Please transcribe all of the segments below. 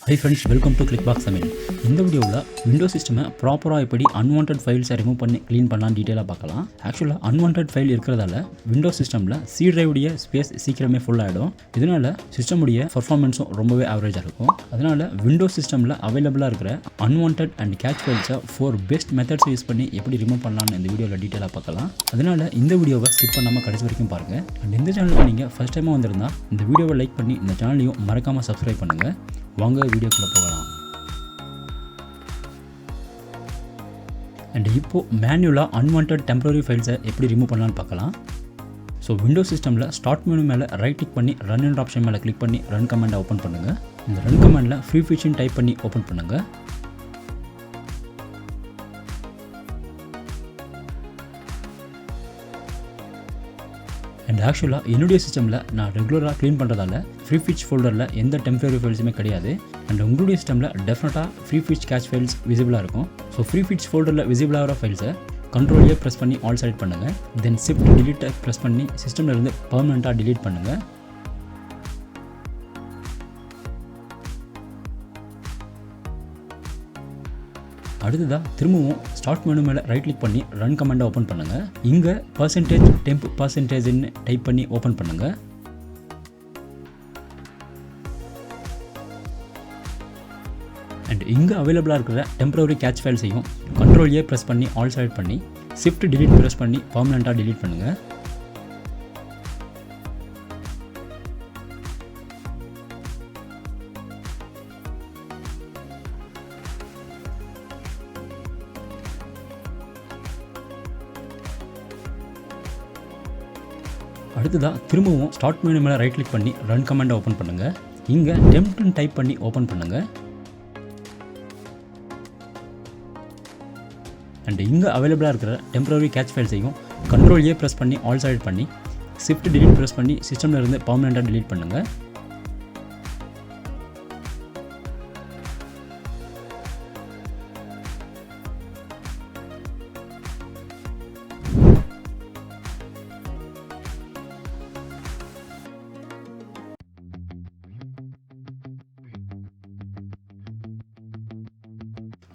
Hi friends, welcome to Clickbox Tamil. இந்த வீடியோவில் Windows சிஸ்டமை ப்ராப்பராக எப்படி அன்வான்ட் ஃபைல்ஸை ரிமூவ் பண்ணி க்ளீன் பண்ணலாம் டீட்டெயிலாக பார்க்கலாம். ஆக்சுவலாக அன்வான்ட் ஃபைல் இருக்கிறதால விண்டோஸ் சிஸ்டமில் சி டிரைவுடைய ஸ்பேஸ் சீக்கிரமே ஃபுல் ஆகிடும். இதனால் சிஸ்டமுடைய பர்ஃபார்மன்ஸும் ரொம்பவே ஆவரேஜாக இருக்கும். அதனால் விண்டோஸ் சிஸ்டமில் அவைலபிளாக இருக்கிற அன்வான்ட் அண்ட் கேட்ச் ஃபைல்ஸை 4 பெஸ்ட் மெத்தட்ஸ் யூஸ் பண்ணி எப்படி ரிமூவ் பண்ணலாம்னு இந்த வீடியோவில் டீட்டெயிலாக பார்க்கலாம். அதனால் இந்த வீடியோவை ஸ்கிப் பண்ணாமல் கடைசி வரைக்கும் பாருங்கள். அண்ட் இந்த சேனலுக்கு நீங்கள் ஃபஸ்ட் டைமாக வந்திருந்தால் இந்த வீடியோவை லைக் பண்ணி இந்த சேனலையும் மறக்காமல் சப்ஸ்கிரைப் பண்ணுங்கள். வாங்க வீடியோக்குள்ளே போகலாம். அண்ட் இப்போது மேனுவலாக அன்வான்ட் டெம்பரரி ஃபைல்ஸை எப்படி ரிமூவ் பண்ணலான்னு பார்க்கலாம். ஸோ விண்டோஸ் சிஸ்டமில் ஸ்டார்ட் மெனு மேலே ரைட் கிளிக் பண்ணி ரன் என்ற ஆப்ஷன் மேலே கிளிக் பண்ணி ரன் கமாண்டை ஓப்பன் பண்ணுங்கள். இந்த ரன் கமாண்டில் ஃப்ரீ ஃபீச்சர்னு டைப் பண்ணி ஓப்பன் பண்ணுங்கள். அண்ட் ஆக்சுவலாக என்னுடைய சிஸ்டமில் நான் ரெகுலராக க்ளீன் பண்ணுறதால ஃப்ரீ ஃபீச் ஃபோல்டரில் எந்த டெம்பரரி ஃபைல்ஸுமே கிடையாது. அண்ட் உங்களுடைய சிஸ்டமில் டெஃபினட்டாக ஃப்ரீ ஃபீச் கேட்ச் ஃபைல்ஸ் விசிபிளாக இருக்கும். ஸோ ஃப்ரீ ஃபீச் ஃபோல்டரில் விசிபிளாகிற ஃபைல்ஸை கண்ட்ரோலே ப்ரெஸ் பண்ணி ஆல் செலக்ட் பண்ணுங்கள். தென் ஷிஃப்ட் டிலீட்டை ப்ரெஸ் பண்ணி சிஸ்டமில் இருந்து பர்மனெண்ட்டாக டிலீட் பண்ணுங்கள். அடுத்ததாக திரும்பவும் ஸ்டார்ட் மெனு மேலே ரைட் கிளிக் பண்ணி ரன் கமாண்டை ஓப்பன் பண்ணுங்கள். இங்கே temp பர்சன்டேஜ்னு டைப் பண்ணி ஓப்பன் பண்ணுங்கள். அண்ட் இங்கே அவைலபிளாக இருக்கிற டெம்பரரி கேட்ச் ஃபைல்ஸையும் கண்ட்ரோல் ஏ ப்ரெஸ் பண்ணி ஆல் செலக்ட் பண்ணி ஷிஃப்ட் டிலீட் ப்ரெஸ் பண்ணி பர்மனெண்ட்டாக டிலீட் பண்ணுங்கள். அடுத்ததாக திரும்பவும் ஸ்டார்ட் மெனு மேலே ரைட் கிளிக் பண்ணி ரன் கமாண்டை ஓப்பன் பண்ணுங்கள். இங்கே டெம்ப்னு டைப் பண்ணி ஓப்பன் பண்ணுங்கள். அண்ட் இங்கே அவைலபிளாக இருக்கிற டெம்பரரி கேட்ச் ஃபைல்ஸையும் கண்ட்ரோல் ஏ ப்ரெஸ் பண்ணி ஆல் செலக்ட் பண்ணி ஷிஃப்ட் டிலீட் ப்ரெஸ் பண்ணி சிஸ்டமில் இருந்து பர்மனெண்ட்டாக டிலீட் பண்ணுங்கள்.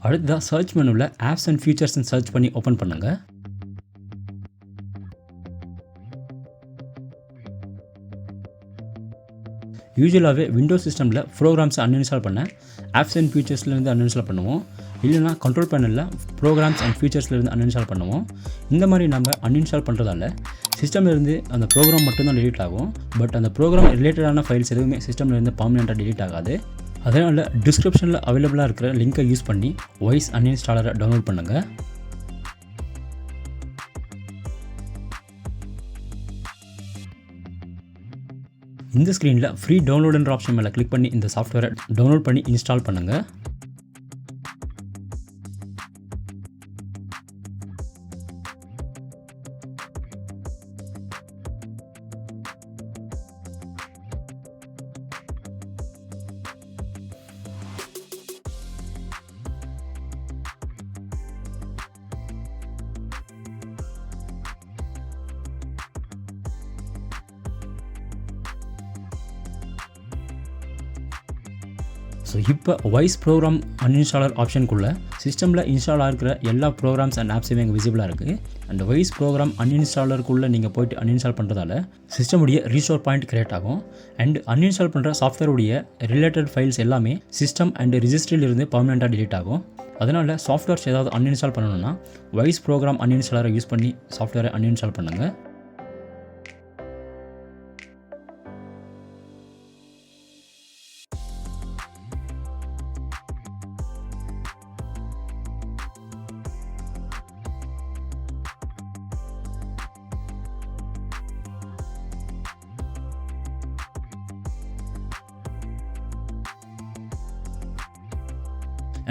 அடுத்ததாக சர்ச் மெனுவில் ஆப்ஸ் அண்ட் ஃபீச்சர்ஸ்ன்னு சர்ச் பண்ணி ஓப்பன் பண்ணுங்கள். யூஸ்வலாகவே விண்டோஸ் சிஸ்டமில் ப்ரோக்ராம்ஸை அன்இன்ஸ்டால் பண்ண ஆப்ஸ் அண்ட் ஃபீச்சர்ஸ்லேருந்து அன்இன்ஸ்டால் பண்ணுவோம். இல்லைனா கண்ட்ரோல் பேனலில் ப்ரோக்ராம்ஸ் அண்ட் ஃபீச்சர்ஸ்லேருந்து அன்இன்ஸ்டால் பண்ணுவோம். இந்த மாதிரி நம்ம அன்இன்ஸ்டால் பண்ணுறதால சிஸ்டம்லேருந்து அந்த ப்ரோக்ராம் மட்டும்தான் டிலீட் ஆகும். பட் அந்த ப்ரோக்ராம் ரிலேட்டடான ஃபைல்ஸ் எதுவுமே சிஸ்டம்லேருந்து பர்மனெண்ட்டாக டிலீட் ஆகாது. அதனால் டிஸ்கிரிப்ஷனில் அவைலபிளாக இருக்கிற லிங்கை யூஸ் பண்ணி வாய்ஸ் அன்இன்ஸ்டாலரை டவுன்லோட் பண்ணுங்கள். இந்த ஸ்க்ரீனில் ஃப்ரீ டவுன்லோடுன்ற ஆப்ஷன் மேலே கிளிக் பண்ணி இந்த சாஃப்ட்வேரை டவுன்லோட் பண்ணி இன்ஸ்டால் பண்ணுங்கள். ஸோ இப்போ வாய்ஸ் ப்ரோக்ராம் அன்இன்ஸ்டாலர் ஆப்ஷனுக்குள்ளே சிஸ்டமில் இன்ஸ்டால் ஆகிருக்கிற எல்லா ப்ரோக்ராம்ஸ் அண்ட் ஆப்ஸுமே எங்கள் விசிபிளாக இருக்குது. அண்ட் வாய்ஸ் ப்ரோக்ராம் அன்இன்ஸ்டாலருக்குள்ளே நீங்கள் போய்ட்டு அன்இன்ஸ்டால் பண்ணுறதால சிஸ்டமுடைய ரீஸ்டோர் பாயிண்ட் கிரியேட் ஆகும். அண்ட் அன்இன்ஸ்டால் பண்ணுற சாஃப்ட்வேருடைய ரிலேட்டட் ஃபைல்ஸ் எல்லாமே சிஸ்டம் அண்ட் ரிஜிஸ்ட்ரியிலிருந்து பர்மனெண்ட்டாக டிலீட் ஆகும். அதனால் சாஃப்ட்வேர்ஸ் ஏதாவது அன்இன்ஸ்டால் பண்ணணும்னா வாய்ஸ் ப்ரோக்ராம் அன்இன்ஸ்டாலரை யூஸ் பண்ணி சாஃப்ட்வேரை அன்இன்ஸ்டால் பண்ணுங்கள்.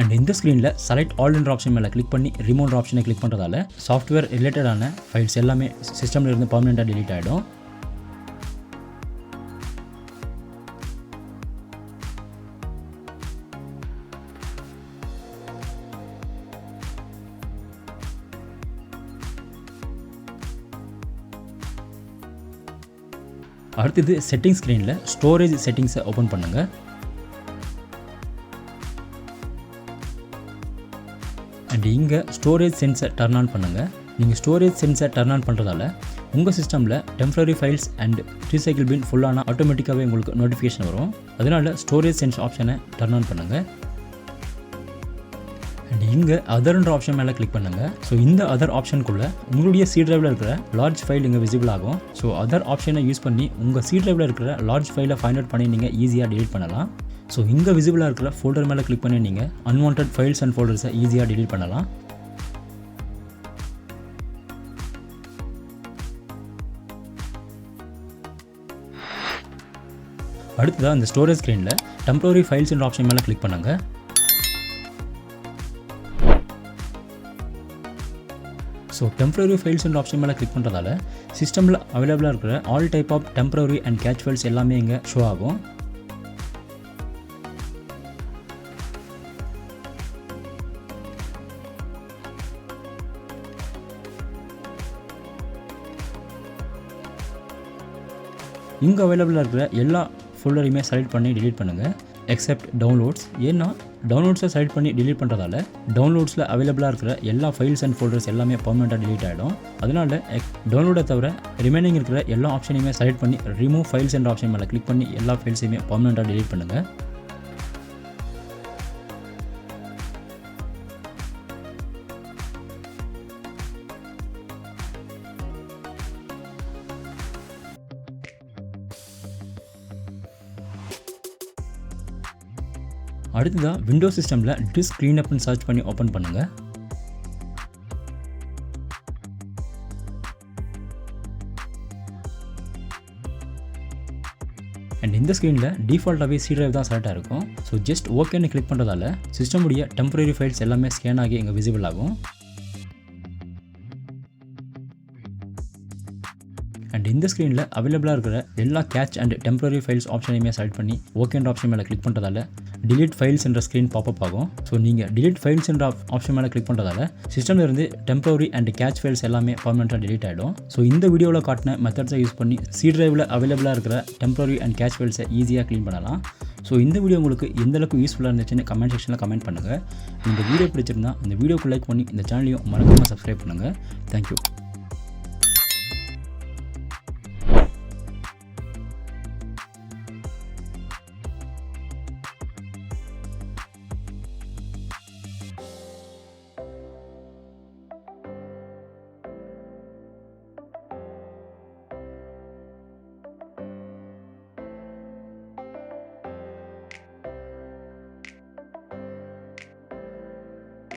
அண்ட் இந்த ஸ்க்ரீனில் செலக்ட் ஆல்ன்ற ஆப்ஷன் மேலே கிளிக் பண்ணி ரிமோட் ஆப்ஷனை கிளிக் பண்ணுறதால சாஃப்ட்வேர் ரிலேட்டடான ஃபைல்ஸ் எல்லாமே சிஸ்டமில் இருந்து பர்மனெண்ட்டாக டிலீட் ஆகிடும். அடுத்தது செட்டிங்ஸ் ஸ்க்ரீனில் ஸ்டோரேஜ் செட்டிங்ஸை ஓப்பன் பண்ணுங்கள். அண்ட் இங்கே ஸ்டோரேஜ் சென்ஸை டர்ன் ஆன் பண்ணுங்கள். நீங்கள் ஸ்டோரேஜ் சென்ஸை டர்ன் ஆன் பண்ணுறதால உங்கள் சிஸ்டமில் temporary files and recycle bin ஃபுல்லான ஆட்டோமேட்டிக்காகவே உங்களுக்கு நோட்டிஃபிகேஷன் வரும். அதனால் ஸ்டோரேஜ் சென்ஸ் ஆப்ஷனை டர்ன் ஆன் பண்ணுங்கள். அண்ட் இங்கே அதர்ன்ற ஆப்ஷன் மேலே கிளிக் பண்ணுங்கள். ஸோ இந்த அதர் ஆப்ஷனுக்குள்ளே உங்களுடைய சி டிரைவில் இருக்கிற லார்ஜ் ஃபைல் இங்கே விசிபிள் ஆகும். ஸோ அதர் ஆப்ஷனை யூஸ் பண்ணி உங்கள் சி டிரைவில் இருக்கிற லார்ஜ் ஃபைலை ஃபைண்ட் அவுட் பண்ணி நீங்கள் ஈஸியாக டெலிட் பண்ணலாம். ஸோ இங்கே விசிபிளாக இருக்கிற ஃபோல்டர் மேலே கிளிக் பண்ணி நீங்கள் அன்வான்ட் ஃபைல்ஸ் அண்ட் ஃபோல்டர்ஸை ஈஸியாக டெலிட் பண்ணலாம். அடுத்ததாக இந்த ஸ்டோரேஜ் ஸ்க்ரீனில் டெம்பரரி ஃபைல்ஸ் என்ற ஆப்ஷன் மேலே கிளிக் பண்ணுங்கள். ஸோ டெம்பரரி ஃபைல்ஸ் என்ற ஆப்ஷன் மேலே கிளிக் பண்ணுறதால சிஸ்டமில் அவைலபிளாக இருக்கிற all type of temporary and cache files எல்லாமே இங்கே ஷோ ஆகும். இங்கே அவைலபிளாக இருக்கிற எல்லா ஃபோல்டரையுமே செலக்ட் பண்ணி டெலிட் பண்ணுங்கள் எக்ஸப்ட் டவுன்லோட்ஸ். ஏன்னா டவுன்லோட்ஸை செலக்ட் பண்ணி டெலிட் பண்ணுறதால டவுன்லோட்ஸில் அவைலபிளாக இருக்கிற எல்லா ஃபைல்ஸ் அண்ட் ஃபோல்டர்ஸ் எல்லாமே பர்மனெண்ட்டாக டெலிட் ஆகிடும். அதனால் டவுன்லோடை தவிர ரிமைனிங் இருக்கிற எல்லா ஆப்ஷனையுமே செலக்ட் பண்ணி ரிமூவ் ஃபைல்ஸ் என்ற ஆப்ஷன் மேலே கிளிக் பண்ணி எல்லா ஃபைல்ஸையுமே பர்மனெண்ட்டாக டெலிட் பண்ணுங்கள். அடுத்ததாக விண்டோஸ் சிஸ்டமில் டிஸ்க் க்ளீனப்னு சர்ச் பண்ணி ஓப்பன் பண்ணுங்கள். அண்ட் இந்த ஸ்க்ரீனில் டிஃபால்ட்டாகவே சி டிரைவ் தான் செலக்ட் ஆகிருக்கும். ஸோ ஜஸ்ட் ஓகேன்னு கிளிக் பண்ணுறதால சிஸ்டமுடைய டெம்பரரி ஃபைல்ஸ் எல்லாமே ஸ்கேன் ஆகி இங்கே விசிபிள் ஆகும். அண்ட் இந்த ஸ்க்ரீனில் அவைலபிளாக இருக்கிற எல்லா கேட்ச் அண்ட் டெம்பரரி ஃபைல்ஸ் ஆப்ஷனையுமே செலக்ட் பண்ணி ஓகேன்ற ஆப்ஷன் மேலே கிளிக் பண்ணுறதால டிலீட் ஃபைல்ஸ் என்ற ஸ்க்ரீன் பாப்பப் ஆகும். ஸோ நீங்கள் டிலீட் ஃபைல்ஸ் என்ற ஆப்ஷன் மேலே கிளிக் பண்ணுறதால சிஸ்டமில் இருந்து டெம்பரரி அண்ட் கேட்ச் ஃபைல்ஸ் எல்லாமே பர்மனெண்ட்டாக டிலீட் ஆகிடும். ஸோ இந்த வீடியோவில் காட்டின மெத்தட்ஸை யூஸ் பண்ணி சி டிரைவில் அவைலபிளாக இருக்கிற டெம்பரரி அண்ட் கேட்ச் ஃபைல்ஸை ஈஸியாக க்ளீன் பண்ணலாம். ஸோ இந்த வீடியோ உங்களுக்கு எந்தளவுக்கு யூஸ்ஃபுல்லாக இருந்துச்சுன்னு கமெண்ட் செக்ஷனில் கமெண்ட் பண்ணுங்கள். இந்த வீடியோ பிடிச்சிருந்தா இந்த வீடியோக்கு லைக் பண்ணி இந்த சேனலையும் மறக்காமல் சப்ஸ்கிரைப் பண்ணுங்கள். தேங்க்யூ.